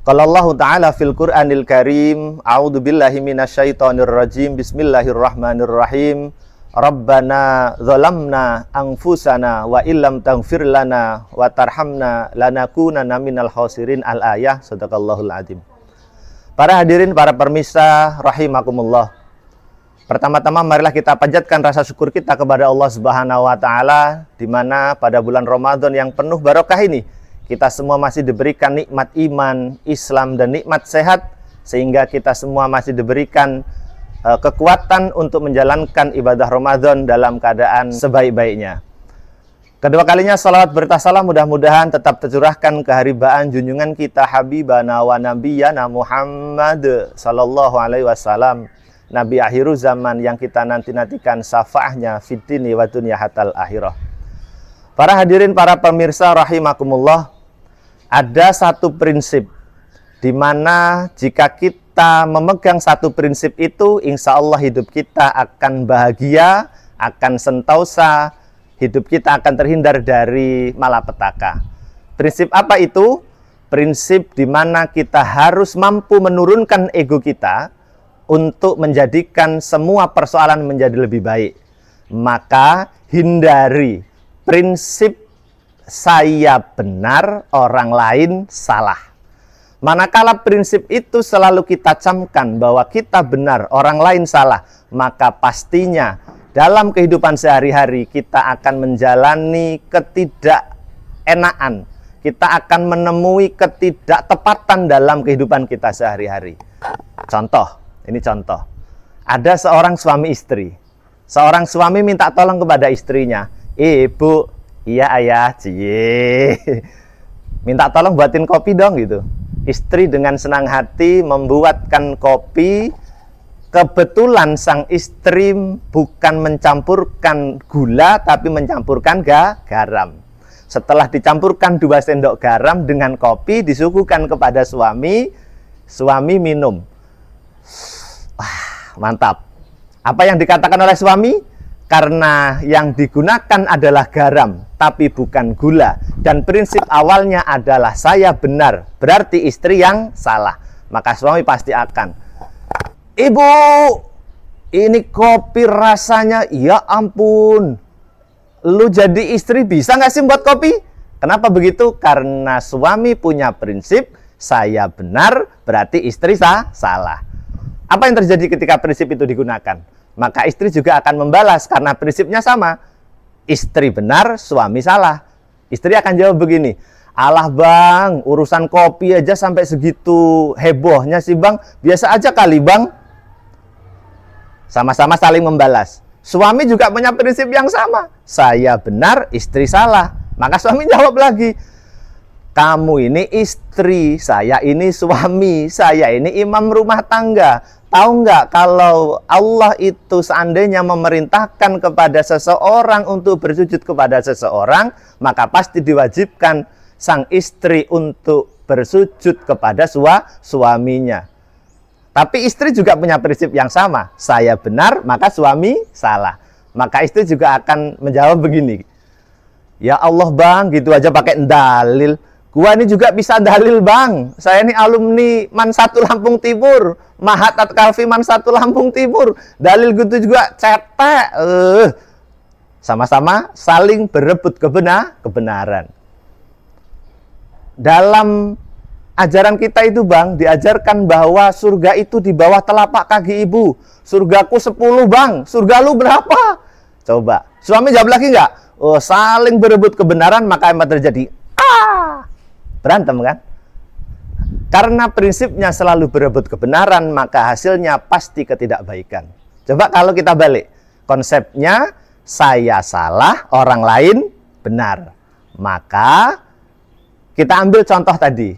Qala Allah Ta'ala fil Qur'anil Karim, a'udzu billahi minasyaitonir rajim. Bismillahirrahmanirrahim. Rabbana zalamna anfusana wa illam taghfir lana wa tarhamna lanakunanna minal khasirin. Al-ayah. Shadaqallahul azim. Para hadirin, para pemirsa rahimakumullah. Pertama-tama marilah kita panjatkan rasa syukur kita kepada Allah Subhanahu wa taala, di mana pada bulan Ramadan yang penuh barokah ini kita semua masih diberikan nikmat iman, Islam, dan nikmat sehat, sehingga kita semua masih diberikan kekuatan untuk menjalankan ibadah Ramadan dalam keadaan sebaik-baiknya. Kedua kalinya salawat bertah salam mudah-mudahan tetap tercurahkan keharibaan junjungan kita Habibana wa Nabiyana Muhammad sallallahu alaihi wasallam, Nabi akhiru zaman yang kita nanti-nantikan syafaatnya fid dini wa dunya hatal akhirah. Para hadirin, para pemirsa rahimakumullah, ada satu prinsip di mana jika kita memegang satu prinsip itu, insya Allah hidup kita akan bahagia, akan sentosa, hidup kita akan terhindar dari malapetaka. Prinsip apa itu? Prinsip di mana kita harus mampu menurunkan ego kita untuk menjadikan semua persoalan menjadi lebih baik. Maka hindari prinsip saya benar, orang lain salah. Manakala prinsip itu selalu kita camkan bahwa kita benar, orang lain salah, maka pastinya dalam kehidupan sehari-hari kita akan menjalani ketidakenaan. Kita akan menemui ketidaktepatan dalam kehidupan kita sehari-hari. Contoh, ini contoh. Ada seorang suami istri. Seorang suami minta tolong kepada istrinya. Bu, iya ayah, cie. Minta tolong buatin kopi dong gitu. Istri dengan senang hati membuatkan kopi. Kebetulan sang istri bukan mencampurkan gula, tapi mencampurkan garam. Setelah dicampurkan 2 sendok garam dengan kopi, disuguhkan kepada suami. Suami minum. Wah, mantap. Apa yang dikatakan oleh suami? Karena yang digunakan adalah garam, tapi bukan gula. Dan prinsip awalnya adalah saya benar, berarti istri yang salah. Maka suami pasti akan, Ibu, ini kopi rasanya, ya ampun. Lu jadi istri bisa nggak sih buat kopi? Kenapa begitu? Karena suami punya prinsip, saya benar, berarti istri salah. Apa yang terjadi ketika prinsip itu digunakan? Maka istri juga akan membalas karena prinsipnya sama. Istri benar, suami salah. Istri akan jawab begini, alah bang, urusan kopi aja sampai segitu hebohnya sih bang. Biasa aja kali bang. Sama-sama saling membalas. Suami juga punya prinsip yang sama. Saya benar, istri salah. Maka suami jawab lagi, kamu ini istri, saya ini suami, saya ini imam rumah tangga. Tahu nggak kalau Allah itu seandainya memerintahkan kepada seseorang untuk bersujud kepada seseorang, maka pasti diwajibkan sang istri untuk bersujud kepada suaminya. Tapi istri juga punya prinsip yang sama. Saya benar, maka suami salah. Maka istri juga akan menjawab begini, ya Allah bang, gitu aja pakai dalil. Gua ini juga bisa dalil bang. Saya ini alumni Man 1 Lampung Timur, Mahat At-Kalfi Man 1 Lampung Timur. Dalil gitu juga cetek. Sama-sama saling berebut kebenaran. Dalam ajaran kita itu bang, diajarkan bahwa surga itu di bawah telapak kaki ibu. Surgaku 10 bang, surga lu berapa? Coba, suami jawab lagi nggak? Oh, saling berebut kebenaran, maka apa terjadi? Berantem kan? Karena prinsipnya selalu berebut kebenaran, maka hasilnya pasti ketidakbaikan. Coba kalau kita balik, konsepnya saya salah, orang lain benar. Maka kita ambil contoh tadi.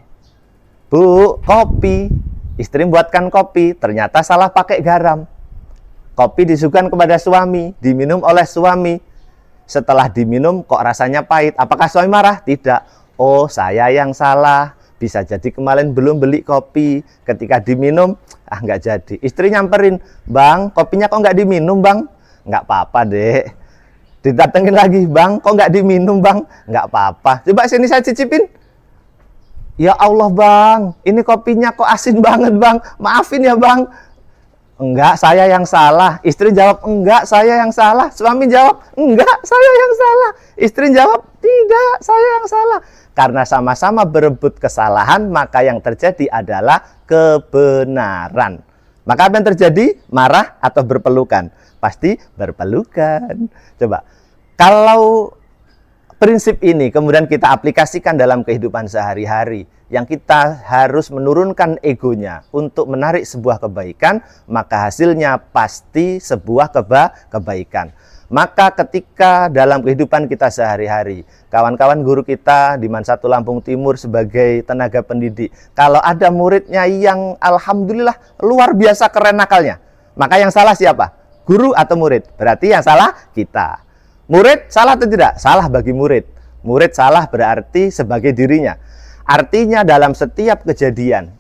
Bu, kopi. Istri buatkan kopi, ternyata salah pakai garam. Kopi disuguhkan kepada suami, diminum oleh suami. Setelah diminum kok rasanya pahit. Apakah suami marah? Tidak. Oh, saya yang salah. Bisa jadi kemarin belum beli kopi. Ketika diminum, nggak jadi. Istri nyamperin, bang, kopinya kok nggak diminum bang? Nggak apa-apa dek. Didatengin lagi, bang, kok nggak diminum bang? Nggak apa-apa. Coba sini saya cicipin. Ya Allah bang, ini kopinya kok asin banget bang, maafin ya bang. Enggak, saya yang salah. Istri jawab, enggak, saya yang salah. Suami jawab, enggak, saya yang salah. Istri jawab, tidak, saya yang salah. Karena sama-sama berebut kesalahan, maka yang terjadi adalah kebenaran. Maka apa yang terjadi? Marah atau berpelukan? Pasti berpelukan. Coba, kalau prinsip ini kemudian kita aplikasikan dalam kehidupan sehari-hari, yang kita harus menurunkan egonya untuk menarik sebuah kebaikan, maka hasilnya pasti sebuah kebaikan. Maka ketika dalam kehidupan kita sehari-hari, kawan-kawan guru kita di Man 1 Lampung Timur sebagai tenaga pendidik, kalau ada muridnya yang alhamdulillah luar biasa keren nakalnya, maka yang salah siapa? Guru atau murid? Berarti yang salah kita. Murid salah atau tidak? Salah bagi murid. Murid salah berarti sebagai dirinya. Artinya dalam setiap kejadian,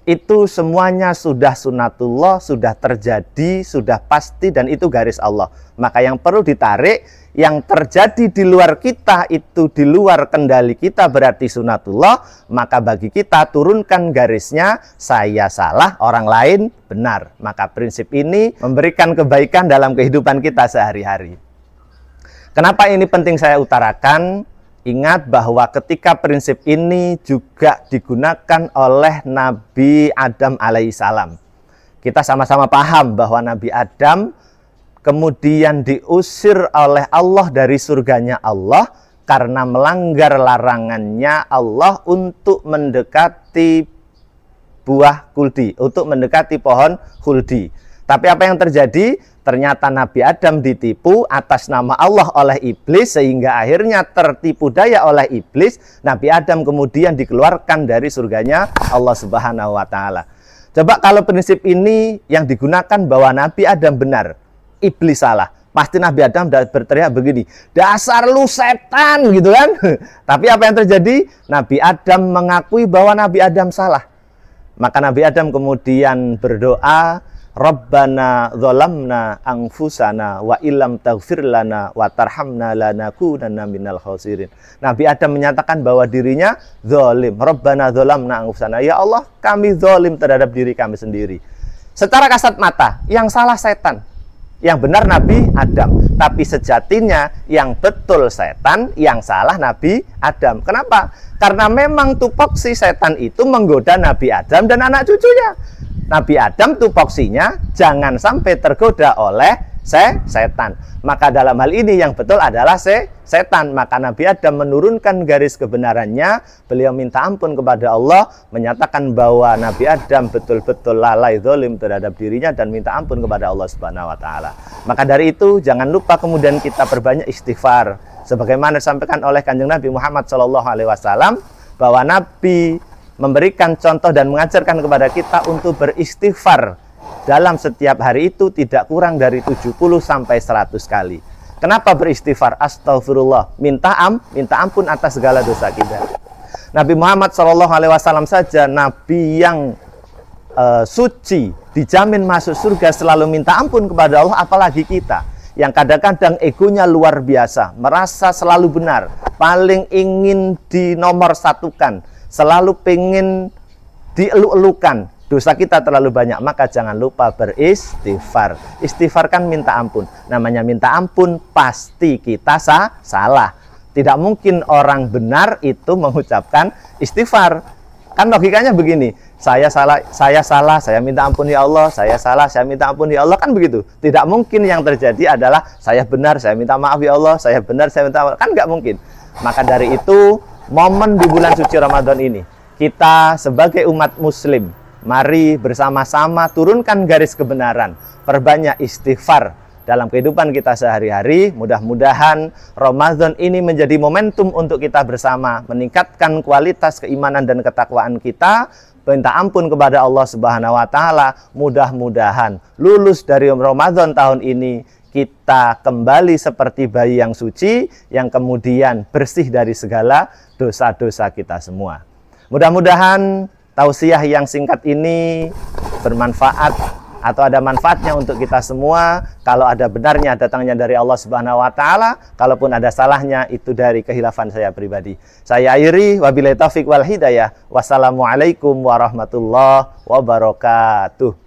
itu semuanya sudah sunatullah, sudah terjadi, sudah pasti, dan itu garis Allah. Maka yang perlu ditarik, yang terjadi di luar kita, itu di luar kendali kita, berarti sunatullah. Maka bagi kita turunkan garisnya, saya salah, orang lain benar. Maka prinsip ini memberikan kebaikan dalam kehidupan kita sehari-hari. Kenapa ini penting saya utarakan? Ingat bahwa ketika prinsip ini juga digunakan oleh Nabi Adam alaihissalam. Kita sama-sama paham bahwa Nabi Adam kemudian diusir oleh Allah dari surganya Allah karena melanggar larangannya Allah untuk mendekati buah khuldi, untuk mendekati pohon khuldi. Tapi apa yang terjadi? Ternyata Nabi Adam ditipu atas nama Allah oleh iblis, sehingga akhirnya tertipu daya oleh iblis. Nabi Adam kemudian dikeluarkan dari surganya Allah Subhanahu wa Ta'ala. Coba kalau prinsip ini yang digunakan bahwa Nabi Adam benar, iblis salah, pasti Nabi Adam berteriak begini, dasar lu setan, gitu kan? Tapi apa yang terjadi? Nabi Adam mengakui bahwa Nabi Adam salah. Maka Nabi Adam kemudian berdoa, Rabbana dzalamna anfusana wa illam taghfir lana wa tarhamna lanakunanna minal khasirin. Nabi Adam menyatakan bahwa dirinya zalim. Rabbana dzalamna anfusana. Ya Allah, kami zalim terhadap diri kami sendiri. Secara kasat mata, yang salah setan, yang benar Nabi Adam. Tapi sejatinya yang betul setan, yang salah Nabi Adam. Kenapa? Karena memang tupoksi setan itu menggoda Nabi Adam dan anak cucunya. Nabi Adam tupoksinya jangan sampai tergoda oleh setan. Maka dalam hal ini yang betul adalah setan. Maka Nabi Adam menurunkan garis kebenarannya. Beliau minta ampun kepada Allah, menyatakan bahwa Nabi Adam betul-betul lalai zalim terhadap dirinya dan minta ampun kepada Allah Subhanahu wa Ta'ala. Maka dari itu jangan lupa kemudian kita perbanyak istighfar. Sebagaimana disampaikan oleh Kanjeng Nabi Muhammad SAW, bahwa Nabi memberikan contoh dan mengajarkan kepada kita untuk beristighfar dalam setiap hari itu tidak kurang dari 70 sampai 100 kali. Kenapa beristighfar? Astagfirullah, minta ampun atas segala dosa kita. Nabi Muhammad SAW saja Nabi yang suci, dijamin masuk surga, selalu minta ampun kepada Allah, apalagi kita yang kadang-kadang egonya luar biasa, merasa selalu benar, paling ingin dinomorsatukan, selalu pengen dielu-elukan, dosa kita terlalu banyak. Maka jangan lupa beristighfar. Istighfar kan minta ampun. Namanya minta ampun pasti kita salah. Tidak mungkin orang benar itu mengucapkan istighfar. Kan logikanya begini, saya salah, saya minta ampun ya Allah, saya salah, saya minta ampun ya Allah, kan begitu. Tidak mungkin yang terjadi adalah saya benar, saya minta maaf ya Allah, saya benar, saya minta maaf. Kan nggak mungkin. Maka dari itu, momen di bulan suci Ramadan ini, kita sebagai umat muslim, mari bersama-sama turunkan garis kebenaran, perbanyak istighfar dalam kehidupan kita sehari-hari. Mudah-mudahan Ramadan ini menjadi momentum untuk kita bersama meningkatkan kualitas keimanan dan ketakwaan kita, minta ampun kepada Allah Subhanahu wa Ta'ala. Mudah-mudahan lulus dari Ramadan tahun ini kita kembali seperti bayi yang suci, yang kemudian bersih dari segala dosa-dosa kita semua. Mudah-mudahan tausiah yang singkat ini bermanfaat atau ada manfaatnya untuk kita semua. Kalau ada benarnya datangnya dari Allah Subhanahu wa taala, kalaupun ada salahnya itu dari kehilafan saya pribadi. Saya akhiri, wabillahi taufik wal hidayah. Wassalamualaikum warahmatullahi wabarakatuh.